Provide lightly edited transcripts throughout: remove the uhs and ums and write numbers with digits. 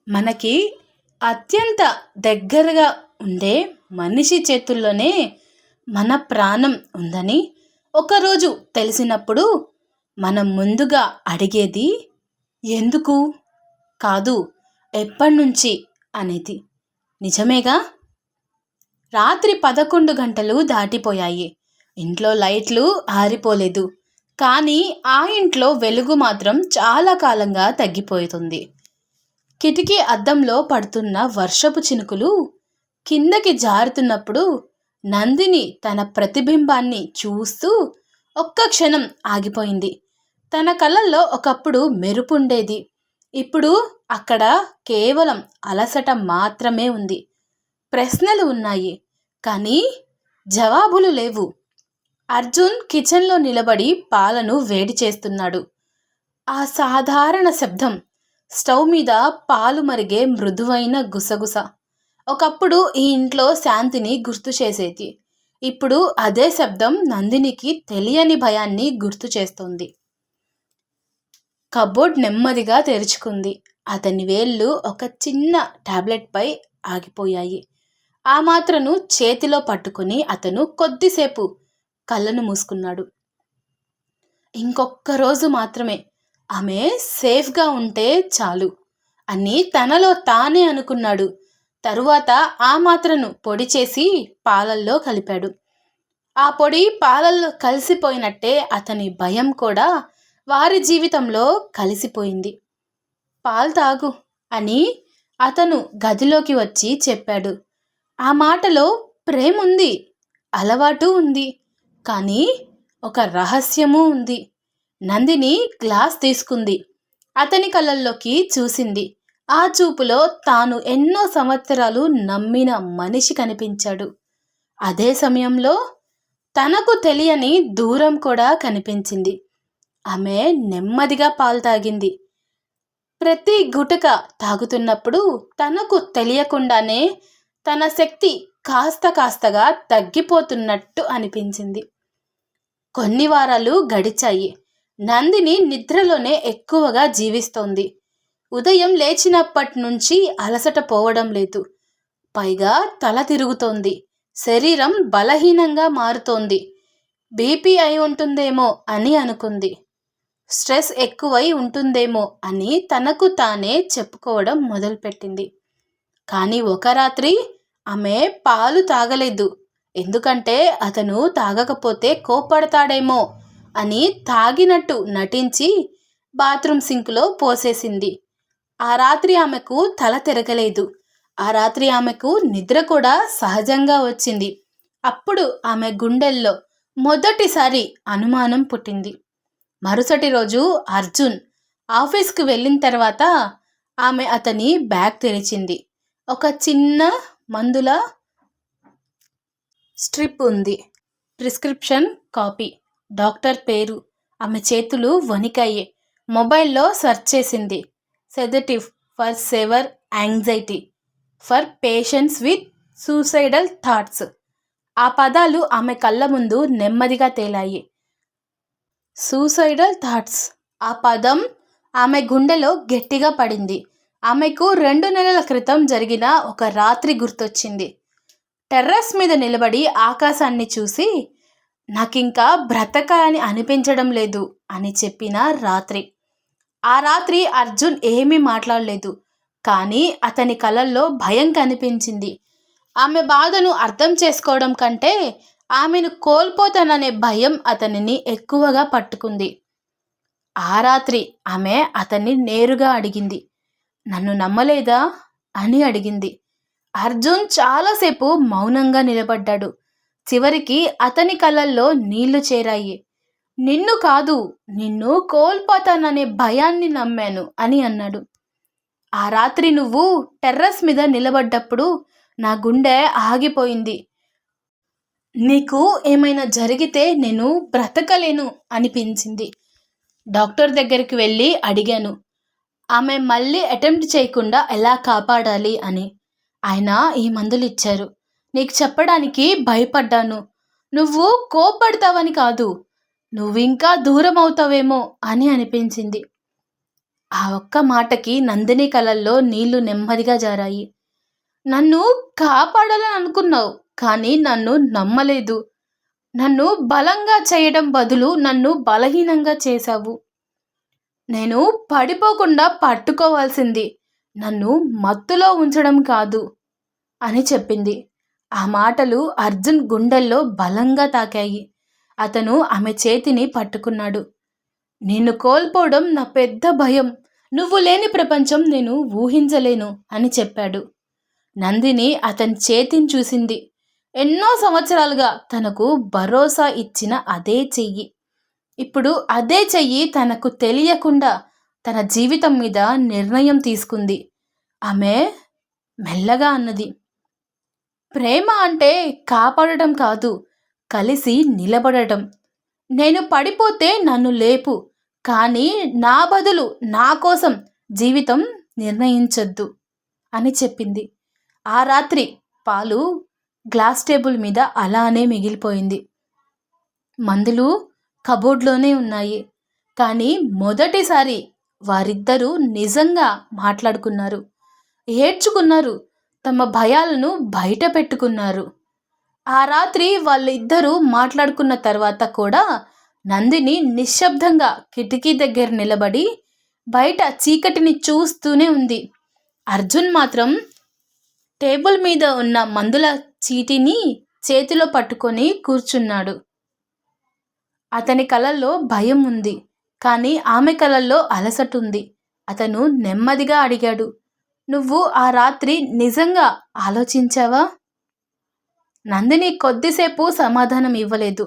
మనకి అత్యంత దగ్గరగా ఉండే మనిషి చేతుల్లోనే మన ప్రాణం ఉందని ఒకరోజు తెలిసినప్పుడు మనం ముందుగా అడిగేది ఎందుకు కాదు, ఎప్పటినుంచి అనేది. నిజమేగా. రాత్రి 11 గంటలు దాటిపోయాయి. ఇంట్లో లైట్లు ఆరిపోలేదు, కానీ ఆ ఇంట్లో వెలుగు మాత్రం చాలా కాలంగా తగ్గిపోతుంది. కిటికీ అద్దంలో పడుతున్న వర్షపు చినుకులు కిందకి జారుతున్నప్పుడు నందిని తన ప్రతిబింబాన్ని చూస్తూ ఒక్క క్షణం ఆగిపోయింది. తన కళ్ళల్లో ఒకప్పుడు మెరుపుండేది, ఇప్పుడు అక్కడ కేవలం అలసట మాత్రమే ఉంది. ప్రశ్నలు ఉన్నాయి, కానీ జవాబులు లేవు. అర్జున్ కిచెన్లో నిలబడి పాలను వేడి చేస్తున్నాడు. ఆ సాధారణ శబ్దం, స్టవ్ మీద పాలు మరిగే మృదువైన గుసగుస, ఒకప్పుడు ఈ ఇంట్లో శాంతిని గుర్తు చేసేది. ఇప్పుడు అదే శబ్దం నందినికి తెలియని భయాన్ని గుర్తు చేస్తోంది. కబోర్డ్ నెమ్మదిగా తెరుచుకుంది. అతని వేళ్ళు ఒక చిన్న టాబ్లెట్ పై ఆగిపోయాయి. ఆ మాత్రను చేతిలో పట్టుకుని అతను కొద్దిసేపు కళ్ళను మూసుకున్నాడు. ఇంకొక్క రోజు మాత్రమే, ఆమె సేఫ్గా ఉంటే చాలు అని తనలో తానే అనుకున్నాడు. తరువాత ఆ మాత్రను పొడి చేసి పాలల్లో కలిపాడు. ఆ పొడి పాలల్లో కలిసిపోయినట్టే అతని భయం కూడా వారి జీవితంలో కలిసిపోయింది. పాలు తాగు అని అతను గదిలోకి వచ్చి చెప్పాడు. ఆ మాటలో ప్రేమ ఉంది, అలవాటు ఉంది, కానీ ఒక రహస్యము ఉంది. నందిని గ్లాస్ తీసుకుంది, అతని కళ్ళల్లోకి చూసింది. ఆ చూపులో తాను ఎన్నో సంవత్సరాలు నమ్మిన మనిషి కనిపించాడు. అదే సమయంలో తనకు తెలియని దూరం కూడా కనిపించింది. ఆమె నెమ్మదిగా పాలు తాగింది. ప్రతి గుటక తాగుతున్నప్పుడు తనకు తెలియకుండానే తన శక్తి కాస్త కాస్తగా తగ్గిపోతున్నట్టు అనిపించింది. కొన్ని వారాలు గడిచాయి. నందిని నిద్రలోనే ఎక్కువగా జీవిస్తోంది. ఉదయం లేచినప్పటి నుంచి అలసట పోవడం లేదు. పైగా తల తిరుగుతోంది, శరీరం బలహీనంగా మారుతోంది. బీపీ అయి ఉంటుందేమో అని అనుకుంది. స్ట్రెస్ ఎక్కువై ఉంటుందేమో అని తనకు తానే చెప్పుకోవడం మొదలుపెట్టింది. కానీ ఒక రాత్రి ఆమె పాలు తాగలేదు. ఎందుకంటే అతను తాగకపోతే కోప్పడతాడేమో అని తాగినట్టు నటించి బాత్రూమ్ సింక్లో పోసేసింది. ఆ రాత్రి ఆమెకు తల తిరగలేదు. ఆ రాత్రి ఆమెకు నిద్ర కూడా సహజంగా వచ్చింది. అప్పుడు ఆమె గుండెల్లో మొదటిసారి అనుమానం పుట్టింది. మరుసటి రోజు అర్జున్ ఆఫీస్కి వెళ్ళిన తర్వాత ఆమె అతని బ్యాగ్ తెరిచింది. ఒక చిన్న మందుల స్ట్రిప్ ఉంది, ప్రిస్క్రిప్షన్ కాపీ, డాక్టర్ పేరు. ఆమె చేతులు వణికాయి. మొబైల్లో సెర్చ్ చేసింది. Sedative for severe anxiety for patients with suicidal thoughts. ఆ పదాలు ఆమె కళ్ళ ముందు నెమ్మదిగా తేలాయి. Suicidal thoughts. ఆ పదం ఆమె గుండెలో గట్టిగా పడింది. ఆమెకు 2 నెలల క్రితం జరిగిన ఒక రాత్రి గుర్తొచ్చింది. టెర్రస్ మీద నిలబడి ఆకాశాన్ని చూసి నాకింకా బ్రతకాలని అనిపించడం లేదు అని చెప్పిన రాత్రి. ఆ రాత్రి అర్జున్ ఏమీ మాట్లాడలేదు, కానీ అతని కళ్ళల్లో భయం కనిపించింది. ఆమె బాధను అర్థం చేసుకోవడం కంటే ఆమెను కోల్పోతాననే భయం అతనిని ఎక్కువగా పట్టుకుంది. ఆ రాత్రి ఆమె అతన్ని నేరుగా అడిగింది, నన్ను నమ్మలేదా అని అడిగింది. అర్జున్ చాలాసేపు మౌనంగా నిలబడ్డాడు. చివరికి అతని కళ్ళల్లో నీళ్లు చేరాయి. నిన్ను కాదు, నిన్ను కోల్పోతాననే భయాన్ని నమ్మాను అని అన్నాడు. ఆ రాత్రి నువ్వు టెర్రస్ మీద నిలబడ్డప్పుడు నా గుండె ఆగిపోయింది. నీకు ఏమైనా జరిగితే నేను బ్రతకలేను అనిపించింది. డాక్టర్ దగ్గరికి వెళ్ళి అడిగాను, ఆమె మళ్ళీ అటెంప్ట్ చేయకుండా ఎలా కాపాడాలి అని. ఆయన ఈ మందులు ఇచ్చారు. నీకు చెప్పడానికి భయపడ్డాను. నువ్వు కోపడతావని కాదు, నువ్వింకా దూరం అవుతావేమో అని అనిపించింది. ఆ ఒక్క మాటకి నందిని కళ్ళల్లో నీళ్లు నెమ్మదిగా జారాయి. నన్ను కాపాడాలని అనుకున్నావు, కానీ నన్ను నమ్మలేదు. నన్ను బలంగా చేయడం బదులు నన్ను బలహీనంగా చేశావు. నేను పడిపోకుండా పట్టుకోవాల్సింది నన్ను మత్తులో ఉంచడం కాదు అని చెప్పింది. ఆ మాటలు అర్జున్ గుండెల్లో బలంగా తాకాయి. అతను ఆమె చేతిని పట్టుకున్నాడు. నిన్ను కోల్పోవడం నా పెద్ద భయం. నువ్వు లేని ప్రపంచం నేను ఊహించలేను అని చెప్పాడు. నందిని అతని చేతిని చూసింది. ఎన్నో సంవత్సరాలుగా తనకు భరోసా ఇచ్చిన అదే చెయ్యి. ఇప్పుడు అదే చెయ్యి తనకు తెలియకుండా తన జీవితం మీద నిర్ణయం తీసుకుంది. ఆమె మెల్లగా అన్నది, ప్రేమ అంటే కాపాడటం కాదు, కలిసి నిలబడటం. నేను పడిపోతే నన్ను లేపు, కానీ నా బదులు నా కోసం జీవితం నిర్ణయించొద్దు అని చెప్పింది. ఆ రాత్రి పాలు గ్లాస్ టేబుల్ మీద అలానే మిగిలిపోయింది. మందులు కబోర్డ్లోనే ఉన్నాయి. కానీ మొదటిసారి వారిద్దరూ నిజంగా మాట్లాడుకున్నారు, ఏడ్చుకున్నారు, తమ భయాలను బయట పెట్టుకున్నారు. ఆ రాత్రి వాళ్ళిద్దరూ మాట్లాడుకున్న తర్వాత కూడా నందిని నిశ్శబ్దంగా కిటికీ దగ్గర నిలబడి బయట చీకటిని చూస్తూనే ఉంది. అర్జున్ మాత్రం టేబుల్ మీద ఉన్న మందుల చీటిని చేతిలో పట్టుకొని కూర్చున్నాడు. అతని కళ్ళల్లో భయం ఉంది, కానీ ఆమె కళ్ళల్లో అలసట ఉంది. అతను నెమ్మదిగా అడిగాడు, నువ్వు ఆ రాత్రి నిజంగా ఆలోచించావా? నందిని కొద్దిసేపు సమాధానం ఇవ్వలేదు.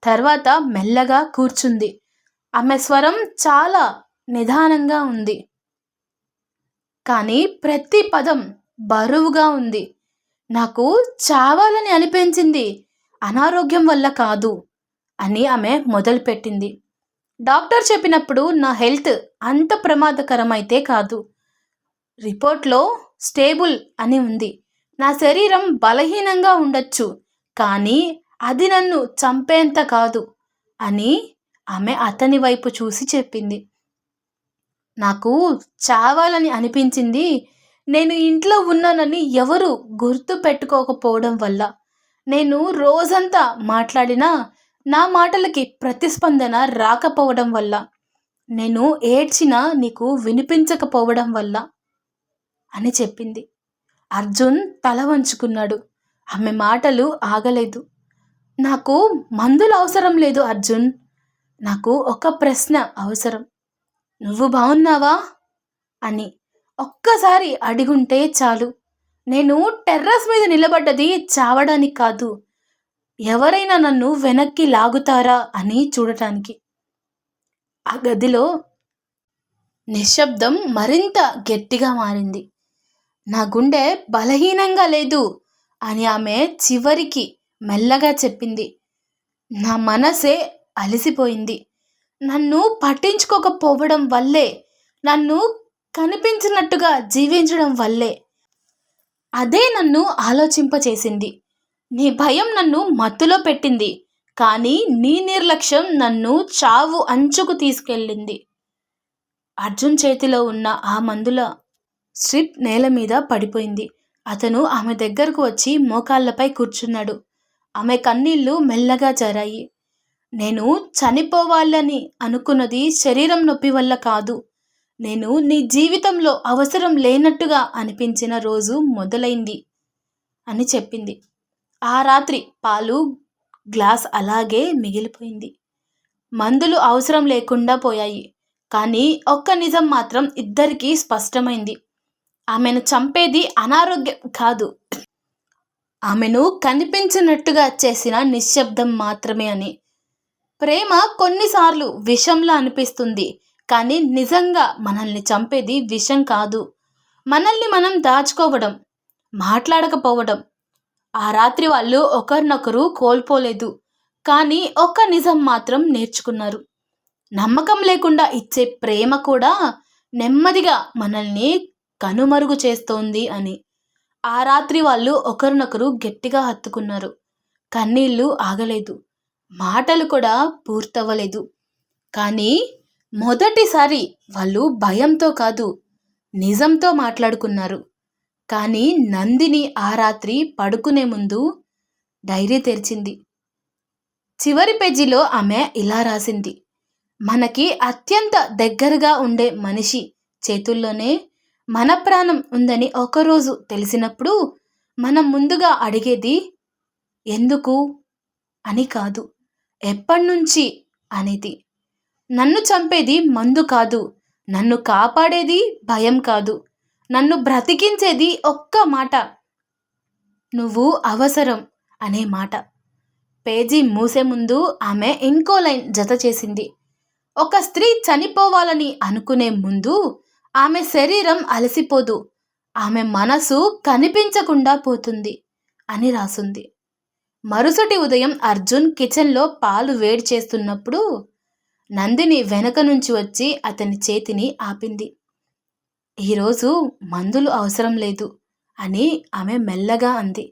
తర్వాత మెల్లగా కూర్చుంది. ఆమె స్వరం చాలా నిదానంగా ఉంది, కానీ ప్రతి పదం బరువుగా ఉంది. నాకు చావాలని అనిపించింది, అనారోగ్యం వల్ల కాదు అని ఆమె మొదలుపెట్టింది. డాక్టర్ చెప్పినప్పుడు నా హెల్త్ అంత ప్రమాదకరమైతే కాదు. రిపోర్ట్లో స్టేబుల్ అని ఉంది. నా శరీరం బలహీనంగా ఉండొచ్చు, కానీ అది నన్ను చంపేంత కాదు అని ఆమె అతని వైపు చూసి చెప్పింది. నాకు చావాలని అనిపించింది, నేను ఇంట్లో ఉన్నానని ఎవరు గుర్తు పెట్టుకోకపోవడం వల్ల. నేను రోజంతా మాట్లాడినా నా మాటలకి ప్రతిస్పందన రాకపోవడం వల్ల. నేను ఏడ్చినా నీకు వినిపించకపోవడం వల్ల అని చెప్పింది. అర్జున్ తల వంచుకున్నాడు. ఆమె మాటలు ఆగలేదు. నాకు మందులు అవసరం లేదు అర్జున్. నాకు ఒక ప్రశ్న అవసరం. నువ్వు బాగున్నావా అని ఒక్కసారి అడిగుంటే చాలు. నేను టెర్రస్ మీద నిలబడ్డది చావడానికి కాదు, ఎవరైనా నన్ను వెనక్కి లాగుతారా అని చూడటానికి. ఆ గదిలో నిశ్శబ్దం మరింత గట్టిగా మారింది. నా గుండె బలహీనంగా లేదు అని ఆమె చివరికి మెల్లగా చెప్పింది. నా మనసే అలసిపోయింది. నన్ను పట్టించుకోకపోవడం వల్లే, నన్ను కనిపించినట్టుగా జీవించడం వల్లే. అదే నన్ను ఆలోచింపచేసింది. నీ భయం నన్ను మత్తులో పెట్టింది, కానీ నీ నిర్లక్ష్యం నన్ను చావు అంచుకు తీసుకెళ్ళింది. అర్జున్ చేతిలో ఉన్న ఆ మందుల స్ట్రిప్ నేల మీద పడిపోయింది. అతను ఆమె దగ్గరకు వచ్చి మోకాళ్ళపై కూర్చున్నాడు. ఆమె కన్నీళ్లు మెల్లగా జారాయి. నేను చనిపోవాలని అనుకున్నది శరీరం నొప్పి వల్ల కాదు. నేను నీ జీవితంలో అవసరం లేనట్టుగా అనిపించిన రోజు మొదలైంది అని చెప్పింది. ఆ రాత్రి పాలు గ్లాస్ అలాగే మిగిలిపోయింది. మందులు అవసరం లేకుండా పోయాయి, కానీ ఒక్క నిజం మాత్రం ఇద్దరికీ స్పష్టమైంది. ఆమెను చంపేది అనారోగ్యం కాదు, ఆమెను కనిపించినట్టుగా చేసిన నిశ్శబ్దం మాత్రమే అని. ప్రేమ కొన్నిసార్లు విషంలా అనిపిస్తుంది, కానీ నిజంగా మనల్ని చంపేది విషం కాదు, మనల్ని మనం దాచుకోవడం, మాట్లాడకపోవడం. ఆ రాత్రి వాళ్ళు ఒకరినొకరు కోల్పోలేదు, కానీ ఒక్క నిజం మాత్రం నేర్చుకున్నారు. నమ్మకం లేకుండా ఇచ్చే ప్రేమ కూడా నెమ్మదిగా మనల్ని కనుమరుగు చేస్తోంది అని. ఆ రాత్రి వాళ్ళు ఒకరినొకరు గట్టిగా హత్తుకున్నారు. కన్నీళ్లు ఆగలేదు, మాటలు కూడా పూర్తవ్వలేదు. కానీ మొదటిసారి వాళ్ళు భయంతో కాదు, నిజంతో మాట్లాడుకున్నారు. కానీ నందిని ఆ రాత్రి పడుకునే ముందు డైరీ తెరిచింది. చివరి పేజీలో ఆమె ఇలా రాసింది: మనకి అత్యంత దగ్గరగా ఉండే మనిషి చేతుల్లోనే మన ప్రాణం ఉందని ఒకరోజు తెలిసినప్పుడు మనం ముందుగా అడిగేది ఎందుకు అని కాదు, ఎప్పటినుంచి అనేది. నన్ను చంపేది మందు కాదు, నన్ను కాపాడేది భయం కాదు, నన్ను బ్రతికించేది ఒక్క మాట, నువ్వు అవసరం అనే మాట. పేజీ మూసే ముందు ఆమె ఇంకో లైన్ జత చేసింది: ఒక స్త్రీ చనిపోవాలని అనుకునే ముందు ఆమె శరీరం అలసిపోదు, ఆమె మనసు కనిపించకుండా పోతుంది అని రాసుంది. మరుసటి ఉదయం అర్జున్ కిచెన్లో పాలు వేడి చేస్తున్నప్పుడు నందిని వెనక నుంచి వచ్చి అతని చేతిని ఆపింది. ఈరోజు మందులు అవసరం లేదు అని ఆమె మెల్లగా అంది.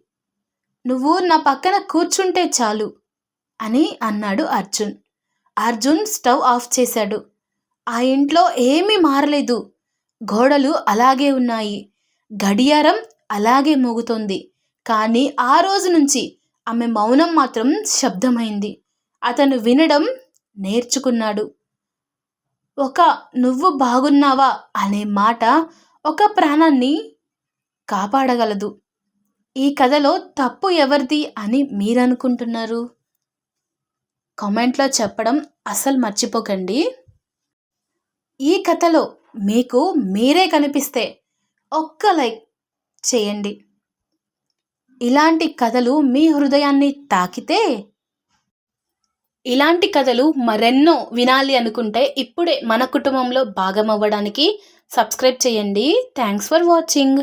నువ్వు నా పక్కన కూర్చుంటే చాలు అని అన్నాడు అర్జున్. అర్జున్ స్టవ్ ఆఫ్ చేశాడు. ఆ ఇంట్లో ఏమీ మారలేదు. గోడలు అలాగే ఉన్నాయి, గడియారం అలాగే మోగుతోంది. కానీ ఆ రోజు నుంచి ఆమె మౌనం మాత్రం శబ్దమైంది. అతను వినడం నేర్చుకున్నాడు. ఒక నువ్వు బాగున్నావా అనే మాట ఒక ప్రాణాన్ని కాపాడగలదు. ఈ కథలో తప్పు ఎవరిది అని మీరనుకుంటున్నారు? కామెంట్లో చెప్పడం అస్సలు మర్చిపోకండి. ఈ కథలో మీకు మీరే కనిపిస్తే ఒక్క లైక్ చేయండి. ఇలాంటి కథలు మీ హృదయాన్ని తాకితే, ఇలాంటి కథలు మరెన్నో వినాలి అనుకుంటే ఇప్పుడే మన కుటుంబంలో భాగం అవ్వడానికి సబ్స్క్రైబ్ చేయండి. Thanks for watching.